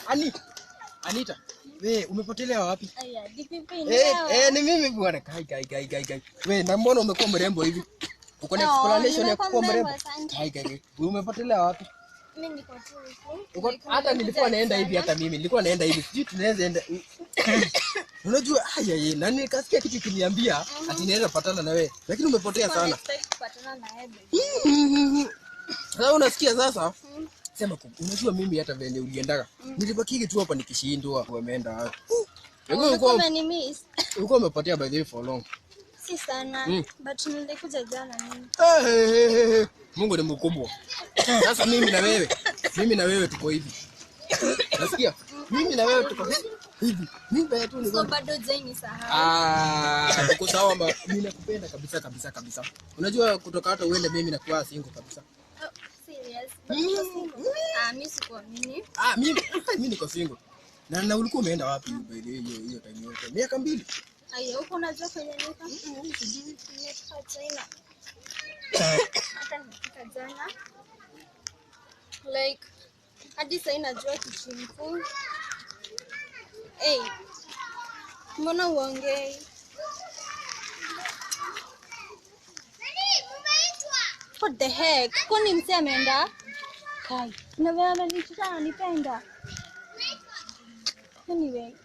Anita. Wewe umepotelea wapi? Aya, DPP ni wewe. Ni mimi bwana. Kai. Wewe na mbona umekuwa mrembo hivi? Uko na explanation ya kuwa mrembo? Kai. Umepotelea wapi? Mimi niko tu. Hata nilikuwa naenda hivi hata mimi. Nilikuwa naenda hivi. Sijui tunaweza enda. Unajua na nikasikia kitu kiniambia ati naweza patana na wewe. Lakini umepotea sana. Kupatana na wewe. Sasa unasikia sasa? Sema unajua mimi hata vile uliendaga. Nilibaki tu hapa nikishindwa umeenda wapi. Ulikuwa umepotea by the way for long. Si sana, but nilikuja jana mimi. Mungu ni mkubwa. Sasa mimi na wewe tuko hivi. Nasikia? Mimi na wewe tuko hivi. Mimi tu ni bado Jane sahau. Tuko sawa mama. Mimi nakupenda kabisa. Unajua kutoka hata uende mimi nakuwa single kabisa. Serious? Mimi sikuamini. Mimi niko single. Na ulikuwa umeenda wapi by the way hiyo time yote? Miaka 2. Aya, huko unajua kwenye nika? Nimetoka China. Hata nimetoka jana. Like hadi sasa najua kichimfu. Mbona uongei? What the heck? Kwani msee ameenda? Kai. Na wewe ananipenda. Anyway.